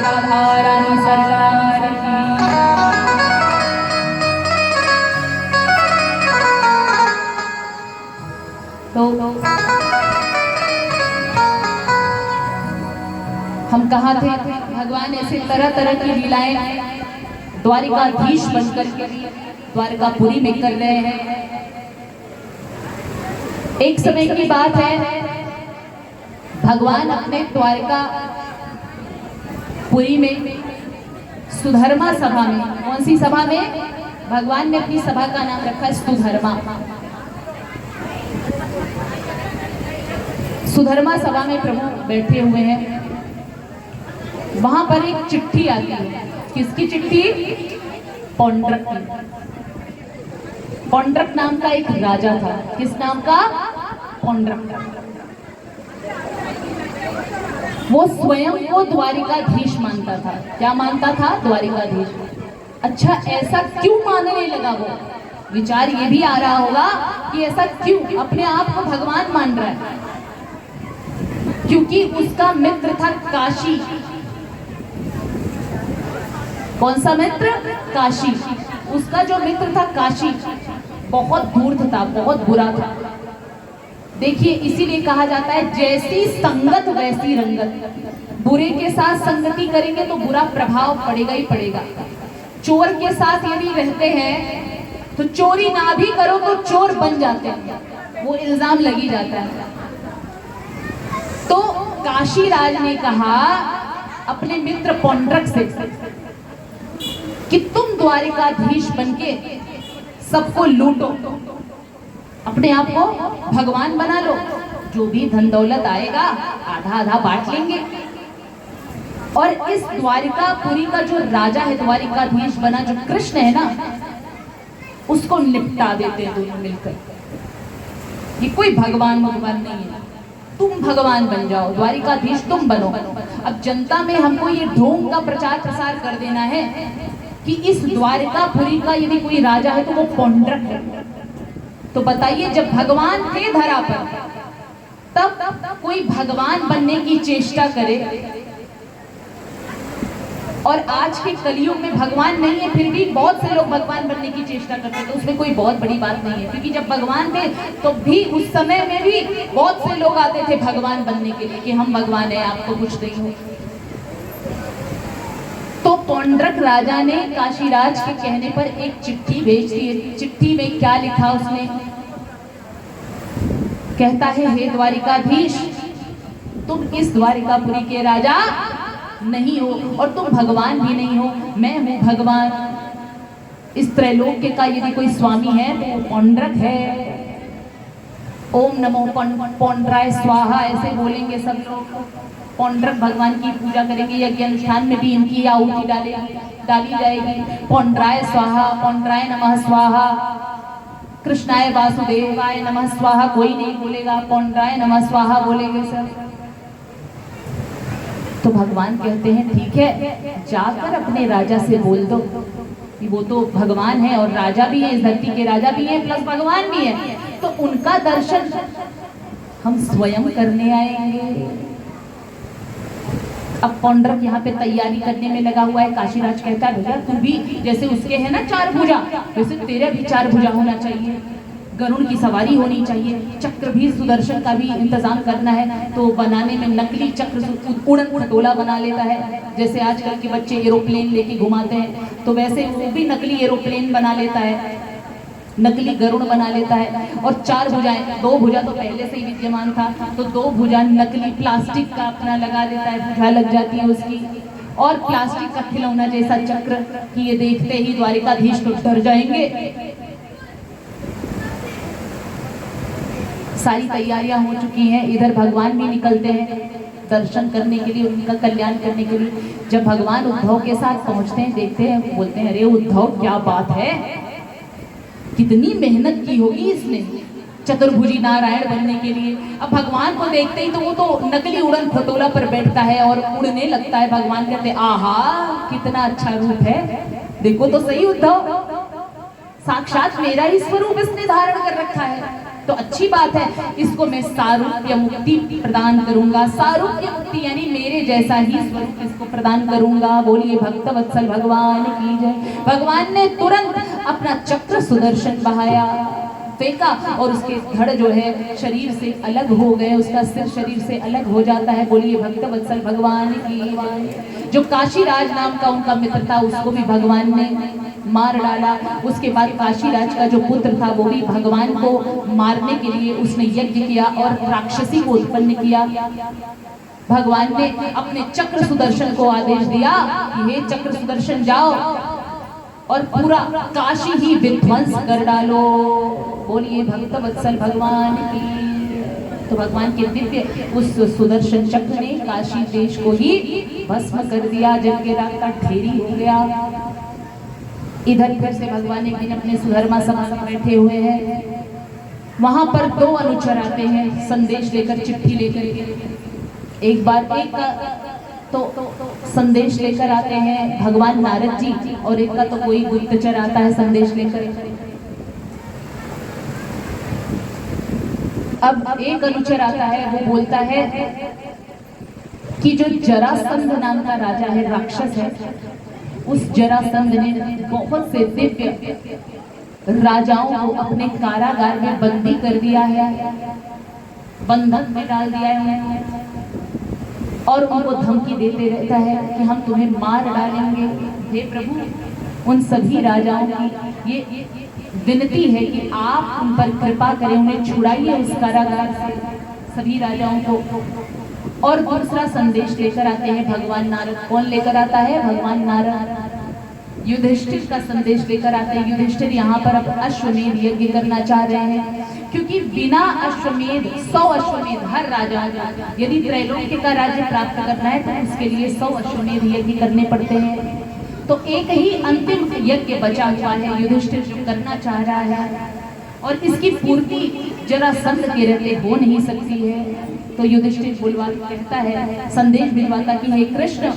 राधा रानी सरकार की। तो हम कहाँ थे? भगवान ऐसे तरह तरह की लीलाएं द्वारिकाधीश बनकर के द्वारकापुरी में कर रहे हैं। एक समय की बात है, भगवान अपने द्वारकापुरी में सुधर्मा सभा में, कौन सी सभा में? भगवान ने अपनी सभा का नाम रखा सुधर्मा। सुधर्मा सभा में प्रभु बैठे हुए हैं। वहां पर एक चिट्ठी आती है। किसकी चिट्ठी? पौंड्रक की। पौंड्रक नाम का एक राजा था। किस नाम का? पौंड्रक। वो स्वयं को द्वारिकाधीश मानता था। क्या मानता था? द्वारिकाधीश। अच्छा, ऐसा क्यों मानने लगा वो? विचार ये भी आ रहा होगा कि ऐसा क्यों अपने आप को भगवान मान रहा है? क्योंकि उसका मित्र था काशी। कौन सा मित्र? काशी। उसका जो मित्र था काशी बहुत धूर्त था, बहुत बुरा था। देखिए, इसीलिए कहा जाता है जैसी संगत वैसी रंगत। बुरे के साथ संगति करेंगे तो बुरा प्रभाव पड़ेगा ही पड़ेगा। चोर के साथ यदि रहते हैं तो चोरी ना भी करो तो चोर बन जाते हैं, वो इल्जाम लगी जाता है। तो काशीराज ने कहा अपने मित्र पौंड्रक से कि तुम द्वारिकाधीश बनके सबको लूटो, अपने आप को भगवान बना लो, जो भी धन दौलत आएगा आधा आधा बांट लेंगे, और इस द्वारिकापुरी का जो राजा है, द्वारिकाधीश बना जो कृष्ण है ना, उसको निपटा देते हैं दोनों मिलकर। ये कोई भगवान नहीं है, तुम भगवान बन जाओ, द्वारिकाधीश तुम बनो। अब जनता में हमको ये ढोंग का प्रचार प्रसार कर देना है कि इस द्वारिकापुरी का यदि कोई राजा है तो वो पौंड्रक है। तो बताइए, जब भगवान थे धरा पर तब कोई भगवान बनने की चेष्टा करे, और आज के कलयुग में भगवान नहीं है फिर भी बहुत से लोग भगवान बनने की चेष्टा करते हैं, तो उसमें कोई बहुत बड़ी बात नहीं है। क्योंकि जब भगवान थे तो भी उस समय में भी बहुत से लोग आते थे भगवान बनने के लिए कि हम भगवान हैं, आपको कुछ नहीं हो। तो पौंड्रक राजा ने काशीराज के कहने पर एक चिट्ठी भेज दी। चिट्ठी में क्या लिखा उसने? कहता है, हे द्वारिकाधीश, तुम इस द्वारिकापुरी के राजा नहीं हो और तुम भगवान भी नहीं हो, मैं हूं भगवान। इस त्रैलोक्य का यदि कोई स्वामी है तो पौंड्रक है। ओम नमो पौंड्राय स्वाहा ऐसे बोलेंगे सब लोग। पौंड्रक भगवान की पूजा करेंगे, यज्ञ अनुष्ठान में भी इनकी आहुति डाली जाएगी। पौंड्राय स्वाहा, पौंड्राय नमः स्वाहा, कृष्णाय वासुदेवाय नमः स्वाहा कोई नहीं बोलेगा, पौंड्राय नमः स्वाहा बोलेंगे सब। तो भगवान कहते हैं ठीक है, जाकर अपने राजा से बोल दो कि वो तो भगवान है और राजा भी है, इस धरती के राजा भी है प्लस भगवान भी है, तो उनका दर्शन हम स्वयं करने आएंगे। अब पौंड्रक यहाँ पे तैयारी करने में लगा हुआ है। काशीराज कहता है, भैया तू भी जैसे उसके है ना 4 भुजा, वैसे तेरे भी 4 भुजा होना चाहिए, गरुड़ की सवारी होनी चाहिए, चक्र भी सुदर्शन का भी इंतजाम करना है। तो बनाने में नकली चक्र उड़न खटोला बना लेता है, जैसे आजकल के बच्चे एरोप्लेन लेके घुमाते हैं, तो वैसे वो भी नकली एरोप्लेन बना लेता है, नकली गरुड़ बना लेता है। और 4 भुजाएं, 2 भुजा तो पहले से ही विद्यमान था, तो 2 भुजा नकली प्लास्टिक का अपना लगा देता है, भुजा लग जाती है उसकी, और प्लास्टिक का खिलौना जैसा चक्र कि ये देखते ही द्वारिकाधीश तो डर जाएंगे। सारी तैयारियां हो चुकी हैं, इधर भगवान भी निकलते हैं दर्शन करने के लिए, उनका कल्याण करने के लिए। जब भगवान उद्धव के साथ पहुंचते हैं, देखते हैं, बोलते हैं, अरे उद्धव क्या बात है, कितनी मेहनत की होगी इसने चतुर्भुजी नारायण बनने के लिए। अब भगवान को देखते ही तो वो तो नकली उड़न खटोला पर बैठता है और उड़ने लगता है। भगवान कहते हैं, आहा कितना अच्छा रूप है, देखो तो सही उद्धव, साक्षात मेरा ही स्वरूप इसने धारण कर रखा है। तो अच्छी बात है, इसको मैं सारूप्य मुक्ति प्रदान करूंगा। सारूप्य मुक्ति यानी मेरे जैसा ही स्वरूप इसको प्रदान करूंगा। बोलिए भक्तवत्सल भगवान की जय। भगवान ने तुरंत अपना चक्र सुदर्शन बहाया, फेंका और उसके धड़ जो है शरीर से अलग हो गए, उसका सिर शरीर से अलग हो जाता है। बोलिए भक्तवत्सल भगवान की। जो काशीराज नाम का उनका मित्र था उसको भी भगवान ने मार डाला। उसके बाद काशीराज का जो पुत्र था वो भी भगवान को मारने के लिए उसने यज्ञ किया और राक्षसी को उत्पन्न किया। भगवान ने अपने चक्र सुदर्शन को आदेश दिया कि हे चक्र सुदर्शन जाओ और पूरा काशी ही विध्वंस कर डालो। बोलिए भक्तवत्सल भगवान की। तो भगवान के दिव्य उस सुदर्शन चक्र ने काशी देश को ही भस्म कर दिया, जल के रात का ढेरी हो गया। इधर फिर से भगवान एक दिन अपने सुधर्मा सभा में बैठे हुए हैं, वहां पर दो अनुचर आते हैं संदेश लेकर, चिट्ठी लेकर। एक बार एक तो संदेश लेकर आते हैं भगवान नारद जी, और एक का तो कोई गुप्तचर आता है संदेश लेकर। अब एक अनुचर आता है, वो बोलता है कि जो जरासंध नाम का राजा है, राक्षस है, उस जरासंध ने बहुत से दिव्य राजाओं को अपने कारागार में बंदी कर दिया है, बंधक में डाल दिया है और उनको धमकी देते रहता है कि हम तुम्हें मार डालेंगे। हे प्रभु, उन सभी राजाओं की ये विनती है कि आप उन पर कृपा करें, उन्हें छुड़ाइए उस कारागार से, सभी राजाओं को। और दूसरा संदेश लेकर आते हैं भगवान नारद। कौन लेकर आता है? भगवान नारद युधिष्ठिर का संदेश लेकर आते हैं। युधिष्ठिर यहाँ पर अब अश्वमेध यज्ञ करना चाह रहे हैं, क्योंकि बिना अश्वमेध 100 अश्वमेध हर राजा, यदि त्रैलोक्य का राज्य प्राप्त करना है तो उसके लिए 100 अश्वमेध यज्ञ करने पड़ते हैं। तो एक ही अंतिम यज्ञ बचा हुआ है युधिष्ठिर जो करना चाह रहा है, और इसकी पूर्ति जरासंध के रहते हो नहीं सकती है। तो युधिष्ठिर बुलवा कहता है, संदेश भिजवाता कि हे कृष्ण,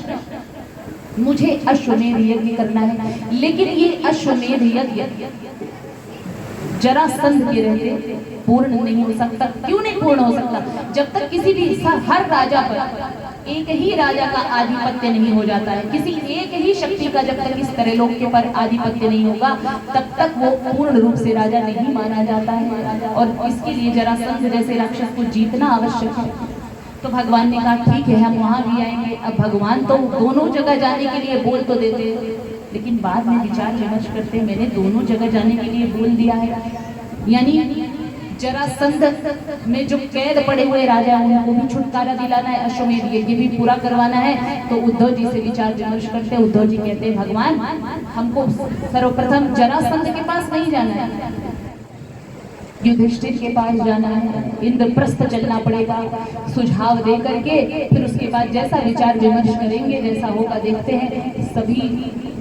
मुझे अश्वमेध यज्ञ करना है, लेकिन ये अश्वमेध यज्ञ जरासंध के रहते पूर्ण नहीं हो सकता। क्यों नहीं पूर्ण हो सकता? जब तक किसी भी हर राजा पर एक ही राजा का आधिपत्य नहीं हो जाता है, किसी एक ही शक्ति का जब तक इस त्रैलोक्य पर आधिपत्य नहीं होगा, तब तक वो पूर्ण रूप से राजा नहीं माना जाता है। और इसके लिए जरासंध जैसे राक्षस को जीतना आवश्यक है। तो भगवान ने कहा ठीक है, हम वहां भी आएंगे। अब भगवान तो दोनों जगह जाने के लिए बोल तो देते, लेकिन बाद में विचार विमर्श करते मैंने दोनों जगह जाने के लिए बोल दिया है, यानी जरासंध में जो कैद पड़े हुए राजा हैं उनको भी छुटकारा दिलाना है, अश्वमेध यज्ञ भी पूरा करवाना है। तो उद्धव जी से विचार विमर्श करते, उद्धव जी कहते हैं भगवान, हमको सर्वप्रथम जरासंध के पास नहीं जाना है, युधिष्ठिर के पास जाना है, इंद्रप्रस्थ चलना पड़ेगा सुझाव दे करके। फिर उसके बाद जैसा विचार विमर्श करेंगे, जैसा होगा देखते हैं। सभी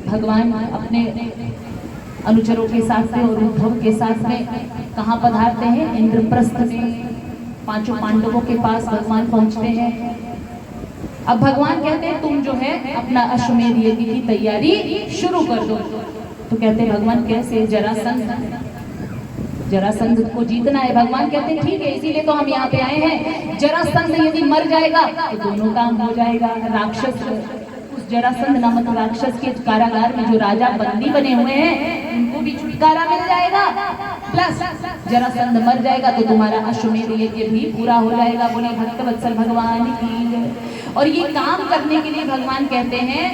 भगवान अपने अनुचरों के साथ में और उद्धव के साथ में कहाँ पधारते हैं? इंद्रप्रस्थ में। पांचों पांडवों के पास भगवान पहुंचते हैं। अब भगवान कहते हैं तुम जो है अपना अश्वमेध यज्ञ की तैयारी शुरू कर दो। तो कहते हैं भगवान कैसे? जरासंध को जीतना है। भगवान कहते हैं ठीक है, इसीलिए तो हम यहाँ पे आए हैं। जरासंध यदि मर जाएगा तो दोनों काम हो जाएगा। राक्षस, उस जरासंध नामक राक्षस के कारागार में जो राजा बंदी बने हुए हैं उनको भी छुटकारा मिल जाएगा, प्लस जरासंध मर जाएगा तो तुम्हारा अश्वमेध यज्ञ भी पूरा हो जाएगा। बोले भक्तवत्सल भगवान की। और ये काम करने के लिए भगवान कहते हैं,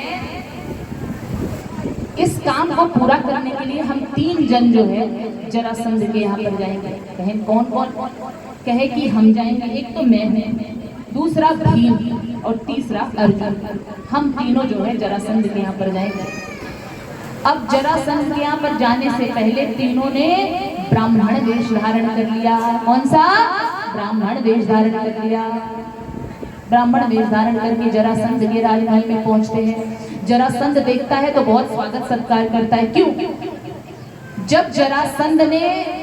इस काम को पूरा करने के लिए हम 3 जन जो है जरासंध के यहाँ पर जाएंगे। कहें कौन कौन? कहे कि हम जाएंगे, एक तो मैं हूँ, दूसरा भीम और तीसरा अर्जुन। हम तीनों जो है जरासंध के यहाँ पर जाएंगे। अब जरासंध के यहाँ पर जाने से पहले तीनों ने ब्राह्मण वेश धारण कर लिया। कौन सा? ब्राह्मण वेश धारण कर लिया। ब्राह्मण वेश धारण करके जरासंध के राजमहल में पहुंचते हैं। जरासंध देखता है तो बहुत स्वागत सत्कार करता है। क्यों? जब जरासंध ने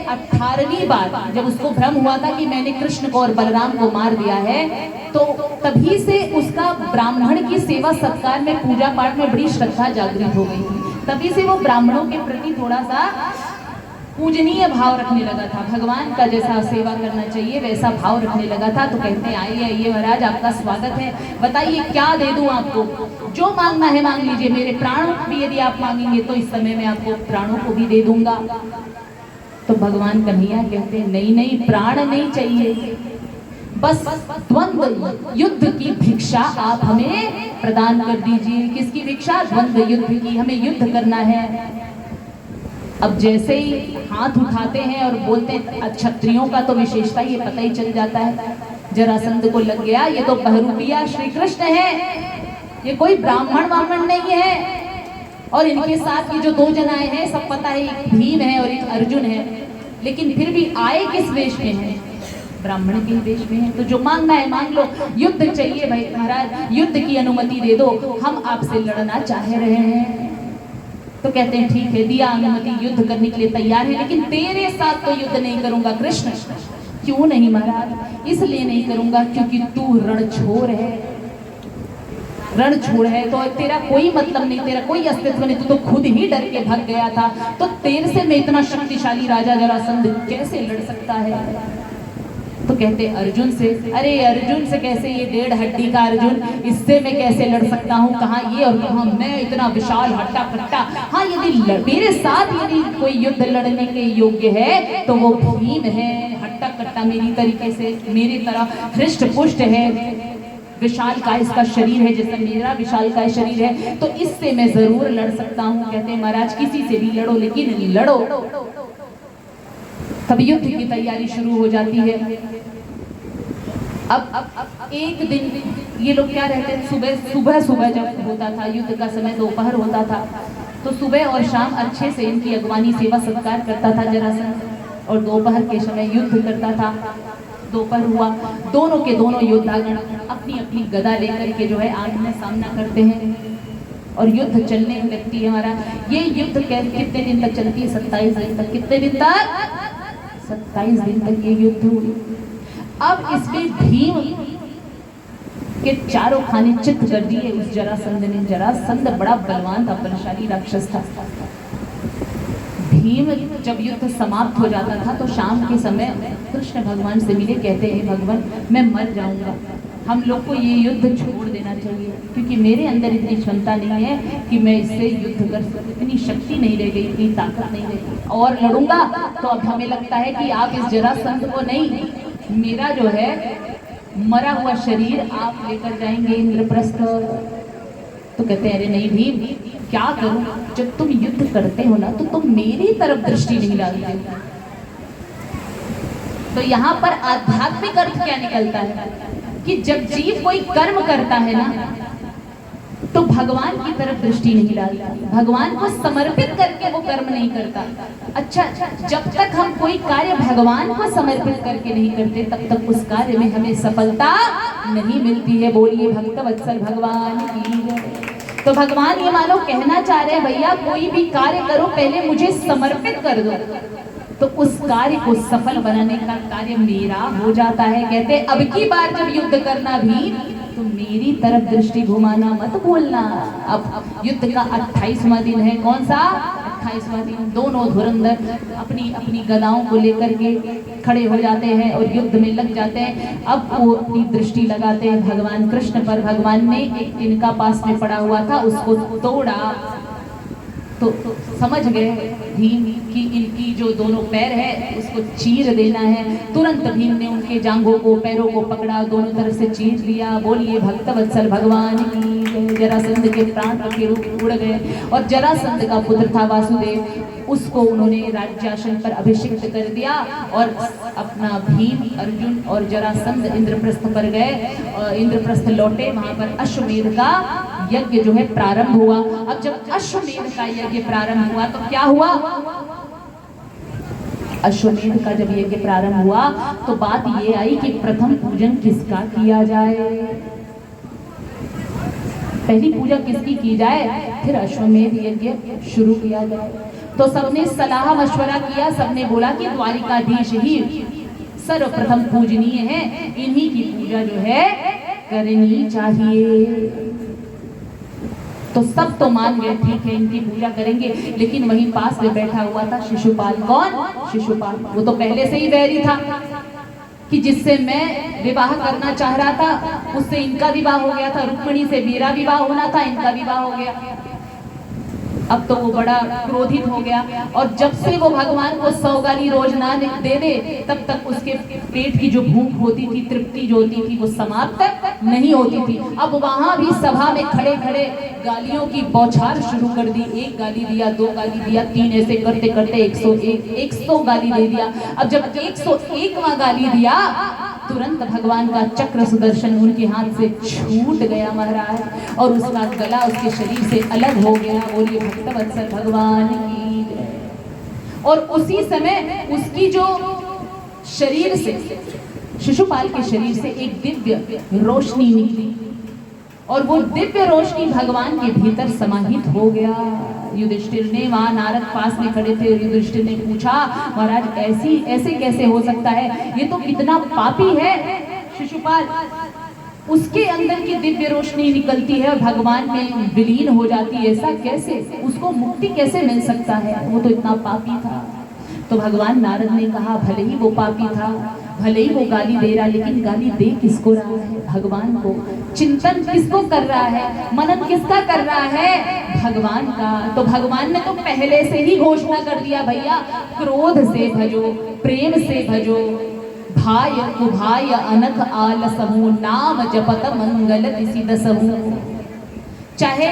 18वीं बार, जब उसको भ्रम हुआ था कि मैंने कृष्ण को और बलराम को मार दिया है, तो तभी से उसका ब्राह्मण की सेवा सत्कार में, पूजा पाठ में बड़ी श्रद्धा जागृत हो गई। तभी से वो ब्राह्मणों के प्रति थोड़ा सा पूजनीय भाव रखने लगा था, भगवान का जैसा सेवा करना चाहिए वैसा भाव रखने लगा था। तो कहते हैं आइए आइए महाराज, आपका स्वागत है, बताइए क्या दे दूं आपको, जो मांगना है मांग लीजिए, मेरे प्राणों भी यदि आप मांगेंगे तो इस समय मैं आपको प्राणों को भी दे दूंगा। तो भगवान कन्हैया कहते हैं नहीं नहीं, प्राण नहीं चाहिए, बस द्वंद्व युद्ध की भिक्षा आप हमें प्रदान कर दीजिए। किसकी भिक्षा? द्वंद्व युद्ध की, हमें युद्ध करना है। अब जैसे ही हाथ उठाते हैं और बोलते हैं, क्षत्रियों का तो विशेषता ये पता ही चल जाता है, जरासंध को लग गया ये तो बहरूपिया श्री कृष्ण है, ये कोई ब्राह्मण वामन नहीं है। और इनके साथ ये जो दो जन आए हैं सब पता है, एक भीम है और एक अर्जुन है, लेकिन फिर भी आए किस वेश में है? ब्राह्मण के वेश में है। तो जो मांगना है मांग लो, युद्ध चाहिए भाई महाराज, युद्ध की अनुमति दे दो, हम आपसे लड़ना चाह रहे हैं। तो कहते हैं ठीक है, दिया अनुमति, युद्ध करने के लिए तैयार है, लेकिन तेरे साथ तो युद्ध नहीं करूंगा कृष्ण। क्यों नहीं महाराज? इसलिए नहीं करूंगा क्योंकि तू रणछोर है, रणछोड़ है, तो तेरा कोई मतलब नहीं, तेरा कोई अस्तित्व नहीं, तू तो खुद ही डर के भाग गया था, तो तेरे से मैं इतना शक्तिशाली राजा जरासंध कैसे लड़ सकता है? तो कहते अर्जुन से, अरे अर्जुन से कैसे, ये 1.5 हड्डी का अर्जुन, इससे मैं कैसे लड़ सकता हूँ? कहाँ ये और कहाँ मैं, इतना विशाल हट्टा कट्टा। हाँ, यदि मेरे साथ यदि कोई युद्ध लड़ने के योग्य है तो वो भीम है, हट्टा कट्टा मेरी तरीके से, मेरी तरह हृष्ट पुष्ट है, विशाल का इसका शरीर है जैसे मेरा विशाल का शरीर है, तो इससे मैं जरूर लड़ सकता हूँ। कहते हैं महाराज किसी से भी लड़ो, लेकिन लड़ो। तब युद्ध की तैयारी शुरू हो जाती है। अब एक दिन ये लोग क्या रहते हैं, सुबह जब होता था युद्ध का समय, दोपहर होता था, तो सुबह और शाम अच्छे से इनकी अगवानी सेवा सत्कार करता था जरासंध, और दोपहर के समय युद्ध करता था। दोपहर हुआ, दोनों के दोनों योद्धागण अपनी अपनी गदा लेकर के जो है आमने सामना करते हैं और युद्ध चलने लगती है। हमारा ये युद्ध कितने दिन तक चलती है? 27 दिन तक। कितने दिन तक? 27 दिन तक ये युद्ध हुई। अब इसमें भीम के चारों खाने चित्त कर दिए उस जरासंध ने। जरासंध बड़ा बलवान था, बलशाली राक्षस था। भीम जब युद्ध समाप्त हो जाता था तो शाम के समय कृष्ण भगवान से मिले, कहते हैं भगवान मैं मर जाऊंगा, हम लोग को ये युद्ध छोड़ देना चाहिए, क्योंकि मेरे अंदर इतनी क्षमता नहीं है कि मैं इससे युद्ध कर सकूं, इतनी शक्ति नहीं रह गई, इतनी ताकत नहीं रह गई, और लड़ूंगा तो अब हमें लगता है कि आप इस जरासंध को नहीं, मेरा जो है मरा हुआ शरीर आप लेकर जाएंगे इंद्रप्रस्थ। तो कहते हैं अरे नहीं भीम, क्या करूं, जब तुम युद्ध करते हो ना तो तुम मेरी तरफ दृष्टि नहीं डालते। तो यहाँ पर आध्यात्मिक अर्थ क्या निकलता है कि जब जीव कोई कर्म करता है ना तो भगवान की तरफ दृष्टि नहीं डालता, भगवान को समर्पित करके वो कर्म नहीं करता। अच्छा, जब तक हम कोई कार्य भगवान को समर्पित करके नहीं करते तब तक उस कार्य में हमें सफलता नहीं मिलती है। बोलिए भक्त वत्सल भगवान की जय। तो भगवान ये मानो कहना चाह रहे हैं भैया कोई भी कार्य करो पहले मुझे समर्पित कर दो, तो उस कार्य को सफल बनाने का कार्य मेरा हो जाता है। कहते अब की बार जब युद्ध करना भी तो मेरी तरफ दृष्टि घुमाना मत भूलना। अब युद्ध का 28वां दिन है। कौन सा 28वां दिन? दोनों धुरंधर अपनी अपनी गदाओं को लेकर के खड़े हो जाते हैं और युद्ध में लग जाते हैं। अब वो अपनी दृष्टि लगाते हैं भगवान कृष्ण पर। भगवान ने एक इनका पास में पड़ा हुआ था उसको तोड़ा, तो समझ गए भीम कि इनकी जो दोनों पैर है उसको चीर देना है। तुरंत भीम ने उनके जांघों को पैरों को पकड़ा, दोनों तरफ से चीर लिया। बोलिए भक्त वत्सल भगवान की। जरासंध के प्राण के रूप उड़ गए और जरासंध का पुत्र था वासुदेव, उसको उन्होंने राज्यासन पर अभिषिक्त कर दिया और अपना भीम, अर्जुन और जरासंध इंद्रप्रस्थ पर गए। इंद्रप्रस्थ लौटे, वहां पर अश्वमेध का यज्ञ जो है प्रारंभ हुआ। अब जब अश्वमेध का यज्ञ प्रारंभ हुआ तो क्या हुआ? अश्वमेध का जब यज्ञ प्रारंभ हुआ तो बात ये आई कि प्रथम पूजन किसका किया जाए, पहली पूजा किसकी की जाए, फिर अश्वमेध यज्ञ शुरू किया जाए। तो सबने सलाह मशवरा किया, सबने बोला कि द्वारिकाधीश ही सर्वप्रथम पूजनीय है, इन्हीं की पूजा जो है करनी चाहिए। तो सब तो मान गए, ठीक है इनकी पूजा करेंगे, लेकिन वहीं पास में बैठा हुआ था शिशुपाल। कौन? शिशुपाल। वो तो पहले से ही वैरी था कि जिससे मैं विवाह करना चाह रहा था उससे इनका विवाह हो गया था, रुक्मिणी से मेरा विवाह होना था, इनका विवाह हो गया। अब तो वो बड़ा क्रोधित हो गया, और जब से वो भगवान को 100 गाली रोज ना दे दे तब तक उसके पेट की जो भूख होती थी, तृप्ति जो होती थी, वो समाप्त नहीं होती थी। अब वहां भी सभा में खड़े खड़े गालियों की बौछार शुरू कर दी। 1 गाली दिया, 2 गाली दिया, 3, ऐसे करते करते 100 गाली दे दिया। अब जब 101वां गाली दिया तुरंत भगवान का चक्र सुदर्शन उनके हाथ से छूट गया महाराज, और उसका गला उसके शरीर से अलग हो गया। बोलिए भक्तवत्सल भगवान की जय। और उसी समय उसकी जो शरीर से, शिशुपाल के शरीर से एक दिव्य रोशनी निकली, और वो दिव्य रोशनी भगवान के भीतर समाहित हो गया। युधिष्ठिर ने, वहां नारद पास में खड़े थे, युधिष्ठिर ने पूछा महाराज ऐसे कैसे हो सकता है, ये तो कितना पापी है शिशुपाल, उसके अंदर की दिव्य रोशनी निकलती है और भगवान में विलीन हो जाती है, ऐसा कैसे, उसको मुक्ति कैसे मिल सकता है, वो तो इतना पापी था। तो भगवान नारद ने कहा भले ही वो पापी था, भले ही वो गाली दे रहा, लेकिन गाली दे किसको रहा है? भगवान को। चिंतन किसको कर रहा है? मनन किसका कर रहा है? भगवान का। तो भगवान ने तो पहले से ही घोषणा कर दिया, भैया क्रोध से भजो, प्रेम से भजो, भाय कुभाय अनख आलसहु, नाम जपत मंगल दिसि दसहु। चाहे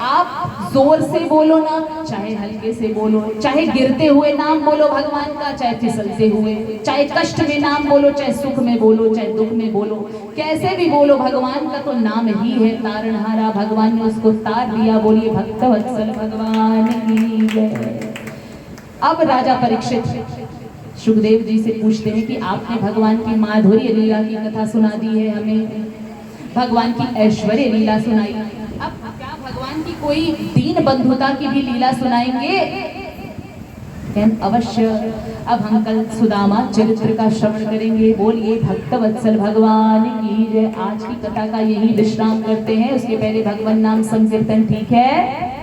आप जोर से बोलो ना, चाहे हल्के से बोलो, चाहे गिरते हुए नाम बोलो भगवान का, चाहे फिसलते हुए, चाहे कष्ट में नाम बोलो, चाहे सुख में बोलो, चाहे दुख में बोलो, कैसे भी बोलो, भगवान का तो नाम ही है तारणहारा। भगवान ने उसको तार दिया। बोलिए भक्तवत्सल भगवान की जय। अब राजा परीक्षित सुखदेव जी से पूछते हैं कि आपने भगवान की माधुर्य लीला की कथा सुना दी है हमें, भगवान की ऐश्वर्य लीला सुनाई, अब क्या भगवान की कोई दीन बंधुता की भी लीला सुनाएंगे? अवश्य। अब हम कल सुदामा चरित्र का श्रवण करेंगे। बोलिए भक्तवत्सल भगवान की जय। आज की कथा का यही विश्राम करते हैं, उसके पहले भगवान नाम संकीर्तन, ठीक है?